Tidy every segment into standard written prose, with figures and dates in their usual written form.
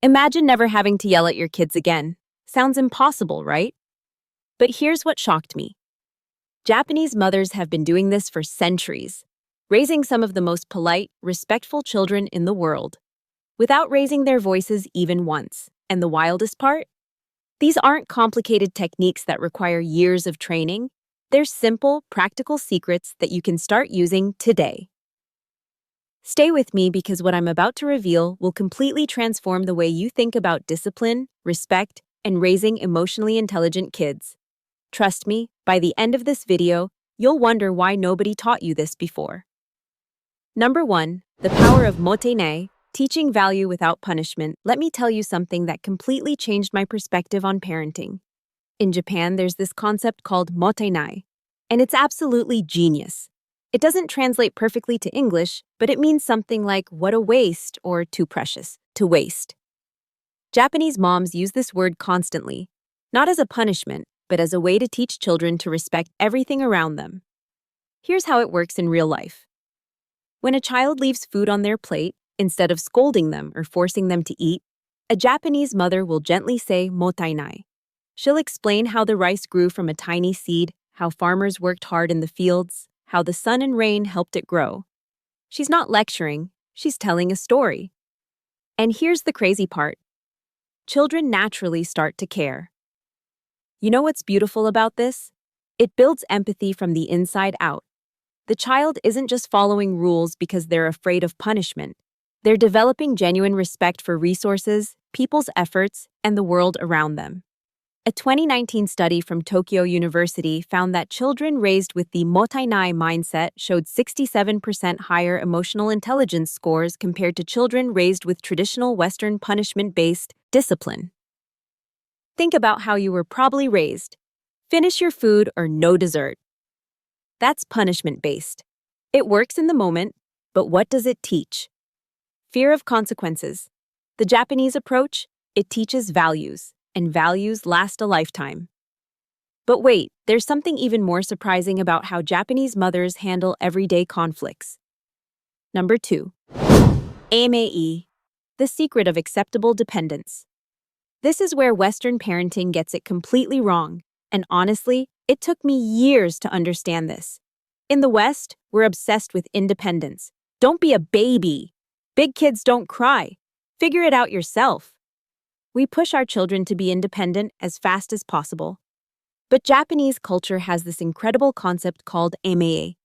Imagine never having to yell at your kids again. Sounds impossible, right? But here's what shocked me. Japanese mothers have been doing this for centuries, raising some of the most polite, respectful children in the world, without raising their voices even once. And the wildest part? These aren't complicated techniques that require years of training. They're simple, practical secrets that you can start using today. Stay with me because what I'm about to reveal will completely transform the way you think about discipline, respect, and raising emotionally intelligent kids. Trust me, by the end of this video, you'll wonder why nobody taught you this before. Number 1. The power of Mottainai, teaching value without punishment. Let me tell you something that completely changed my perspective on parenting. In Japan, there's this concept called Mottainai, and it's absolutely genius. It doesn't translate perfectly to English, but it means something like what a waste or too precious, to waste. Japanese moms use this word constantly, not as a punishment, but as a way to teach children to respect everything around them. Here's how it works in real life. When a child leaves food on their plate, instead of scolding them or forcing them to eat, a Japanese mother will gently say mottainai. She'll explain how the rice grew from a tiny seed, how farmers worked hard in the fields, how the sun and rain helped it grow. She's not lecturing, she's telling a story. And here's the crazy part. Children naturally start to care. You know what's beautiful about this? It builds empathy from the inside out. The child isn't just following rules because they're afraid of punishment. They're developing genuine respect for resources, people's efforts, and the world around them. A 2019 study from Tokyo University found that children raised with the Mottainai mindset showed 67% higher emotional intelligence scores compared to children raised with traditional Western punishment-based discipline. Think about how you were probably raised. Finish your food or no dessert. That's punishment-based. It works in the moment, but what does it teach? Fear of consequences. The Japanese approach, it teaches values. And values last a lifetime. But wait, there's something even more surprising about how Japanese mothers handle everyday conflicts. Number 2. Amae, the secret of acceptable dependence. This is where Western parenting gets it completely wrong, and honestly, it took me years to understand this. In the West, we're obsessed with independence. Don't be a baby. Big kids don't cry. Figure it out yourself. We push our children to be independent as fast as possible. But Japanese culture has this incredible concept called Amae,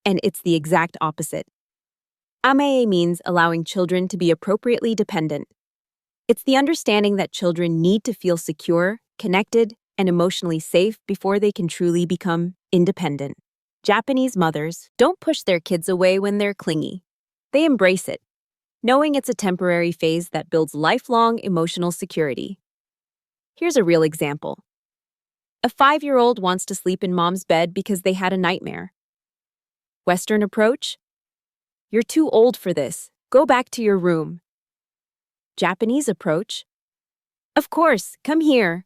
and it's the exact opposite. Amae means allowing children to be appropriately dependent. It's the understanding that children need to feel secure, connected, and emotionally safe before they can truly become independent. Japanese mothers don't push their kids away when they're clingy. They embrace it, knowing it's a temporary phase that builds lifelong emotional security. Here's a real example. A 5-year-old wants to sleep in mom's bed because they had a nightmare. Western approach? You're too old for this. Go back to your room. Japanese approach? Of course, come here.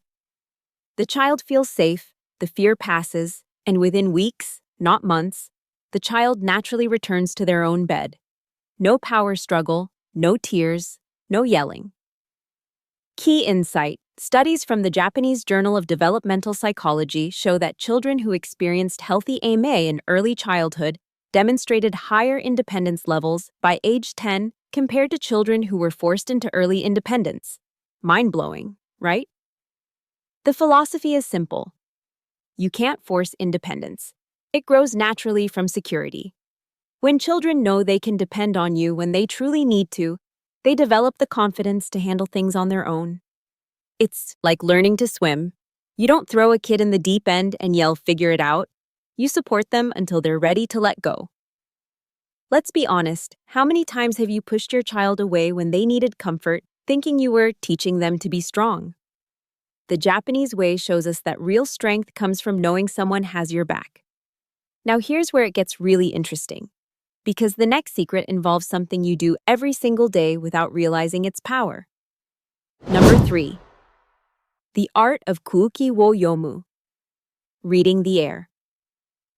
The child feels safe, the fear passes, and within weeks, not months, the child naturally returns to their own bed. No power struggle, no tears, no yelling. Key insight. Studies from the Japanese Journal of Developmental Psychology show that children who experienced healthy Amae in early childhood demonstrated higher independence levels by age 10 compared to children who were forced into early independence. Mind-blowing, right? The philosophy is simple. You can't force independence. It grows naturally from security. When children know they can depend on you when they truly need to, they develop the confidence to handle things on their own. It's like learning to swim. You don't throw a kid in the deep end and yell, "Figure it out." You support them until they're ready to let go. Let's be honest, how many times have you pushed your child away when they needed comfort, thinking you were teaching them to be strong? The Japanese way shows us that real strength comes from knowing someone has your back. Now here's where it gets really interesting. Because the next secret involves something you do every single day without realizing its power. Number 3. The art of Kuuki wo Yomu. Reading the air.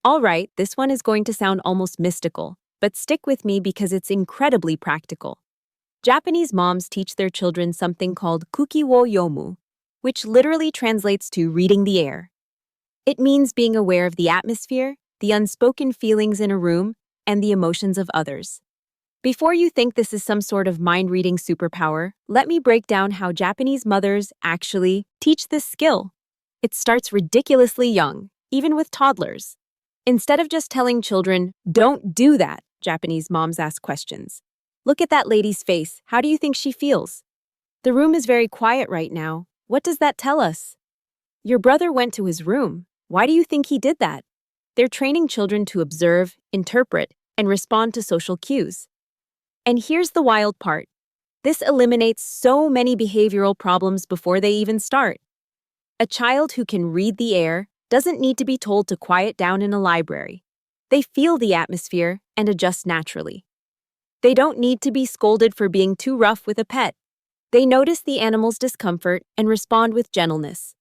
All right, this one is going to sound almost mystical, but stick with me because it's incredibly practical. Japanese moms teach their children something called Kuuki wo Yomu, which literally translates to reading the air. It means being aware of the atmosphere, the unspoken feelings in a room, and the emotions of others. Before you think this is some sort of mind-reading superpower, let me break down how Japanese mothers actually teach this skill. It starts ridiculously young, even with toddlers. Instead of just telling children, "Don't do that," Japanese moms ask questions. "Look at that lady's face. How do you think she feels? The room is very quiet right now. What does that tell us? Your brother went to his room. Why do you think he did that?" They're training children to observe, interpret, and respond to social cues. And here's the wild part. This eliminates so many behavioral problems before they even start. A child who can read the air doesn't need to be told to quiet down in a library. They feel the atmosphere and adjust naturally. They don't need to be scolded for being too rough with a pet. They notice the animal's discomfort and respond with gentleness.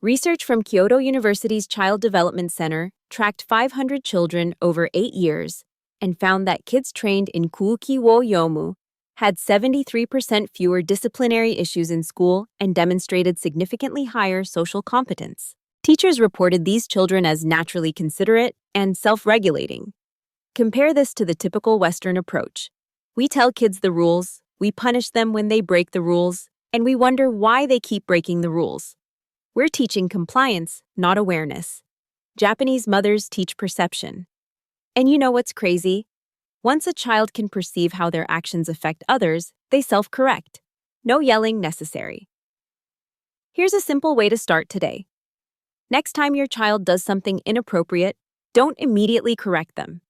Research from Kyoto University's Child Development Center tracked 500 children over 8 years and found that kids trained in Kuuki wo Yomu had 73% fewer disciplinary issues in school and demonstrated significantly higher social competence. Teachers reported these children as naturally considerate and self-regulating. Compare this to the typical Western approach. We tell kids the rules, we punish them when they break the rules, and we wonder why they keep breaking the rules. We're teaching compliance, not awareness. Japanese mothers teach perception. And you know what's crazy? Once a child can perceive how their actions affect others, they self-correct. No yelling necessary. Here's a simple way to start today. Next time your child does something inappropriate, don't immediately correct them.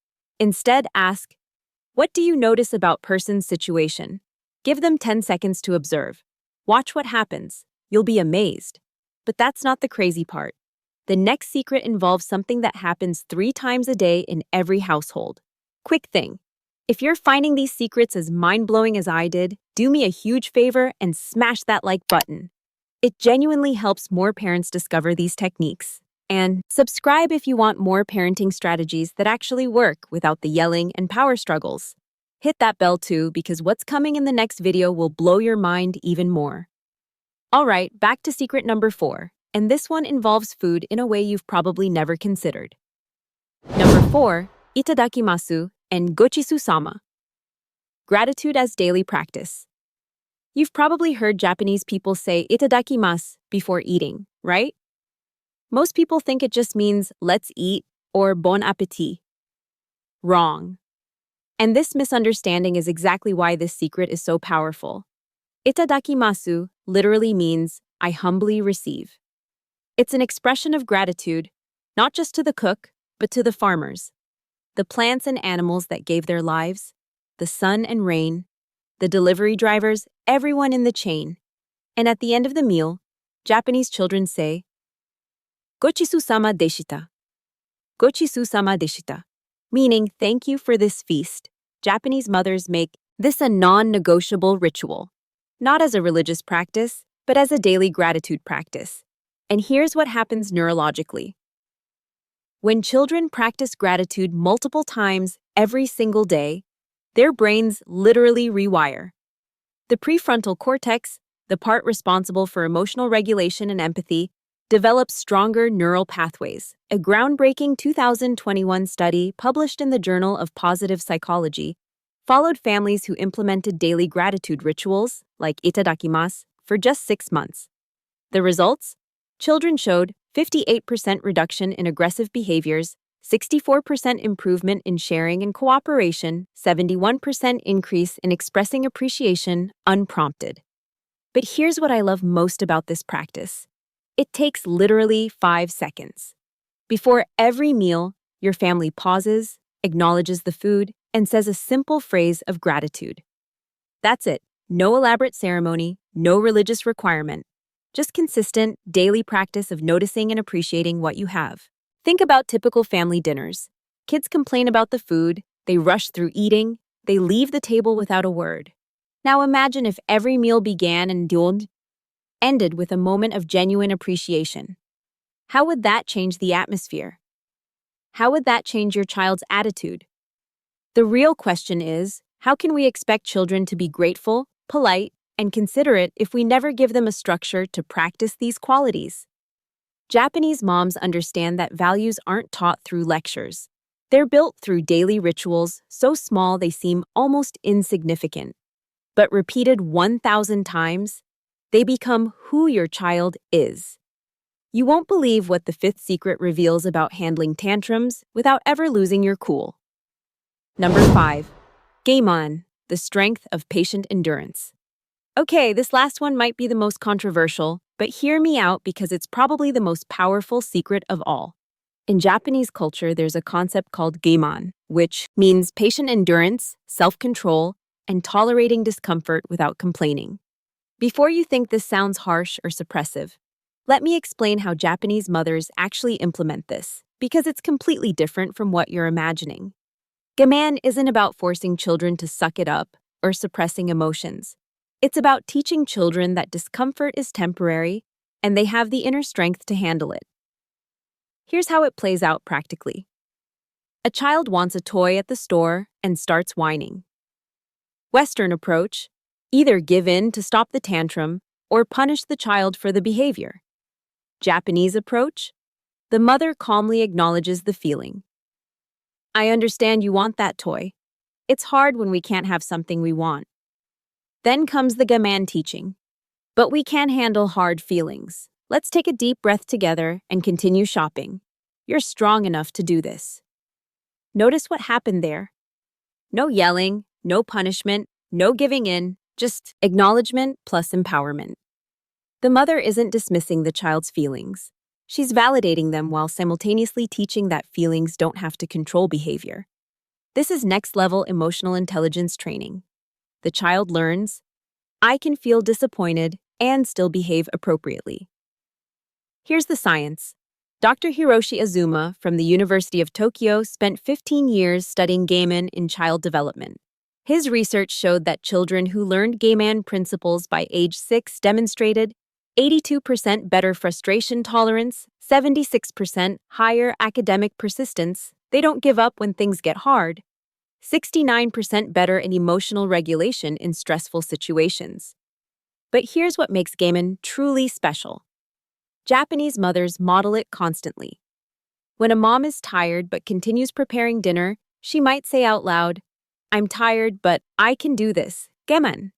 Instead, ask, "What do you notice about person's situation?" Give them 10 seconds to observe. Watch what happens. You'll be amazed. But that's not the crazy part. The next secret involves something that happens 3 times a day in every household. Quick thing. If you're finding these secrets as mind-blowing as I did, do me a huge favor and smash that like button. It genuinely helps more parents discover these techniques. And subscribe if you want more parenting strategies that actually work without the yelling and power struggles. Hit that bell too, because what's coming in the next video will blow your mind even more. Alright, back to secret number 4, and this one involves food in a way you've probably never considered. Number 4, itadakimasu and gochisu-sama. Gratitude as daily practice. You've probably heard Japanese people say itadakimasu before eating, right? Most people think it just means let's eat or bon appetit. Wrong. And this misunderstanding is exactly why this secret is so powerful. Itadakimasu literally means I humbly receive. It's an expression of gratitude, not just to the cook, but to the farmers, the plants and animals that gave their lives, the sun and rain, the delivery drivers, everyone in the chain. And at the end of the meal, Japanese children say, "Gochisu-sama deshita." Gochisu-sama deshita, meaning thank you for this feast. Japanese mothers make this a non-negotiable ritual, not as a religious practice, but as a daily gratitude practice. And here's what happens neurologically. When children practice gratitude multiple times every single day, their brains literally rewire. The prefrontal cortex, the part responsible for emotional regulation and empathy, develops stronger neural pathways. A groundbreaking 2021 study published in the Journal of Positive Psychology followed families who implemented daily gratitude rituals, like itadakimasu, for just 6 months. The results? Children showed 58% reduction in aggressive behaviors, 64% improvement in sharing and cooperation, 71% increase in expressing appreciation unprompted. But here's what I love most about this practice. It takes literally 5 seconds. Before every meal, your family pauses, acknowledges the food, and says a simple phrase of gratitude. That's it. No elaborate ceremony, no religious requirement. Just consistent, daily practice of noticing and appreciating what you have. Think about typical family dinners. Kids complain about the food, they rush through eating, they leave the table without a word. Now imagine if every meal began and ended with a moment of genuine appreciation. How would that change the atmosphere? How would that change your child's attitude? The real question is, How can we expect children to be grateful, polite, and considerate if we never give them a structure to practice these qualities? Japanese moms understand that values aren't taught through lectures. They're built through daily rituals so small they seem almost insignificant. But repeated 1,000 times, they become who your child is. You won't believe what the fifth secret reveals about handling tantrums without ever losing your cool. Number 5. Gaman, the strength of patient endurance. Okay, this last one might be the most controversial, but hear me out because it's probably the most powerful secret of all. In Japanese culture, there's a concept called Gaman, which means patient endurance, self-control, and tolerating discomfort without complaining. Before you think this sounds harsh or suppressive, let me explain how Japanese mothers actually implement this, because it's completely different from what you're imagining. Gaman isn't about forcing children to suck it up or suppressing emotions. It's about teaching children that discomfort is temporary and they have the inner strength to handle it. Here's how it plays out practically. A child wants a toy at the store and starts whining. Western approach: either give in to stop the tantrum or punish the child for the behavior. Japanese approach: the mother calmly acknowledges the feeling. I understand you want that toy. It's hard when we can't have something we want. Then comes the Gaman teaching. But we can handle hard feelings. Let's take a deep breath together and continue shopping. You're strong enough to do this. Notice what happened there. No yelling, no punishment, no giving in, just acknowledgement plus empowerment. The mother isn't dismissing the child's feelings. She's validating them while simultaneously teaching that feelings don't have to control behavior. This is next-level emotional intelligence training. The child learns, I can feel disappointed and still behave appropriately. Here's the science. Dr. Hiroshi Azuma from the University of Tokyo spent 15 years studying Gaman in child development. His research showed that children who learned Gaman principles by age 6 demonstrated 82% better frustration tolerance, 76% higher academic persistence, they don't give up when things get hard, 69% better in emotional regulation in stressful situations. But here's what makes Gaman truly special. Japanese mothers model it constantly. When a mom is tired but continues preparing dinner, she might say out loud, I'm tired, but I can do this, Gaman.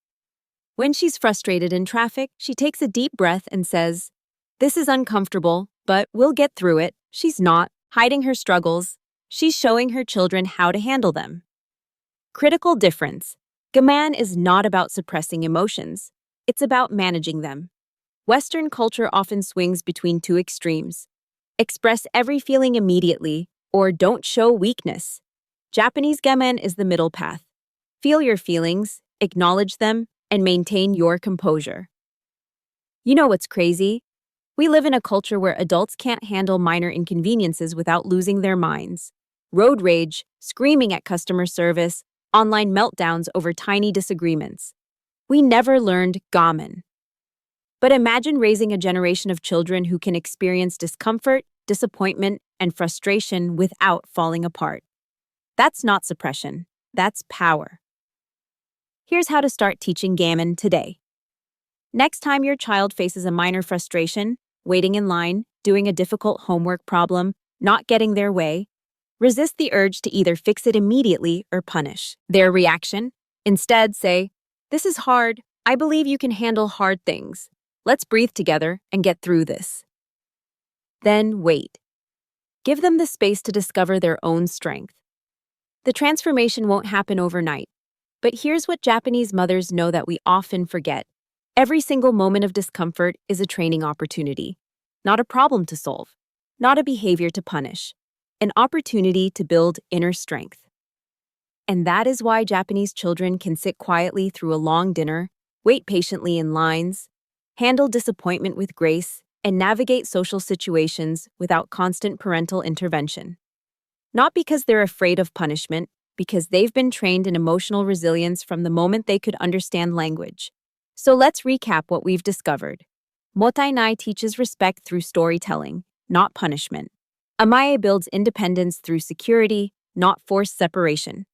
When she's frustrated in traffic, she takes a deep breath and says, this is uncomfortable, but we'll get through it. She's not hiding her struggles. She's showing her children how to handle them. Critical difference. Gaman is not about suppressing emotions. It's about managing them. Western culture often swings between two extremes. Express every feeling immediately, or don't show weakness. Japanese Gaman is the middle path. Feel your feelings, acknowledge them, and maintain your composure. You know what's crazy? We live in a culture where adults can't handle minor inconveniences without losing their minds. Road rage, screaming at customer service, online meltdowns over tiny disagreements. We never learned Gaman. But imagine raising a generation of children who can experience discomfort, disappointment, and frustration without falling apart. That's not suppression. That's power. Here's how to start teaching Gaman today. Next time your child faces a minor frustration, waiting in line, doing a difficult homework problem, not getting their way, resist the urge to either fix it immediately or punish their reaction. Instead, say, this is hard. I believe you can handle hard things. Let's breathe together and get through this. Then wait. Give them the space to discover their own strength. The transformation won't happen overnight. But here's what Japanese mothers know that we often forget. Every single moment of discomfort is a training opportunity, not a problem to solve, not a behavior to punish, an opportunity to build inner strength. And that is why Japanese children can sit quietly through a long dinner, wait patiently in lines, handle disappointment with grace, and navigate social situations without constant parental intervention. Not because they're afraid of punishment, because they've been trained in emotional resilience from the moment they could understand language. So let's recap what we've discovered. Mottainai teaches respect through storytelling, not punishment. Amae builds independence through security, not forced separation.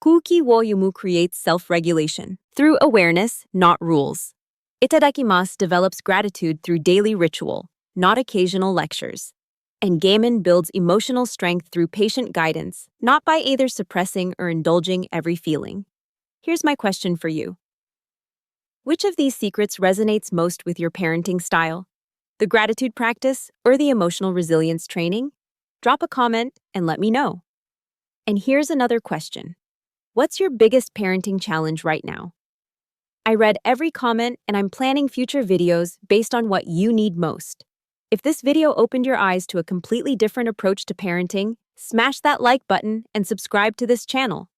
Kuuki wo Yomu creates self-regulation through awareness, not rules. Itadakimasu develops gratitude through daily ritual, not occasional lectures. And Gaman builds emotional strength through patient guidance, not by either suppressing or indulging every feeling. Here's my question for you. Which of these secrets resonates most with your parenting style? The gratitude practice or the emotional resilience training? Drop a comment and let me know. And here's another question. What's your biggest parenting challenge right now? I read every comment and I'm planning future videos based on what you need most. If this video opened your eyes to a completely different approach to parenting, smash that like button and subscribe to this channel.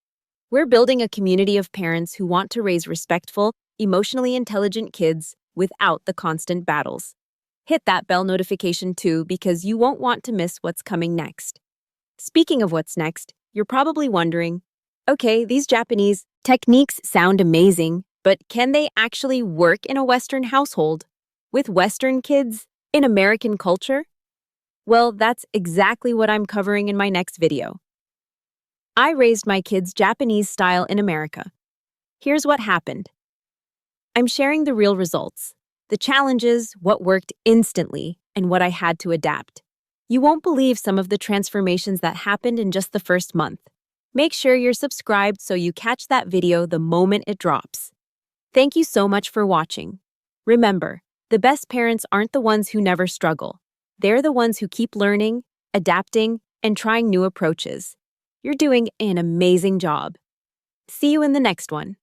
We're building a community of parents who want to raise respectful, emotionally intelligent kids without the constant battles. Hit that bell notification too because you won't want to miss what's coming next. Speaking of what's next, you're probably wondering, okay, these Japanese techniques sound amazing, but can they actually work in a Western household? With Western kids? In American culture? Well, that's exactly what I'm covering in my next video. I raised my kids Japanese style in America. Here's what happened. I'm sharing the real results, the challenges, what worked instantly, and what I had to adapt. You won't believe some of the transformations that happened in just the first month. Make sure you're subscribed so you catch that video the moment it drops. Thank you so much for watching. Remember, the best parents aren't the ones who never struggle. They're the ones who keep learning, adapting, and trying new approaches. You're doing an amazing job. See you in the next one.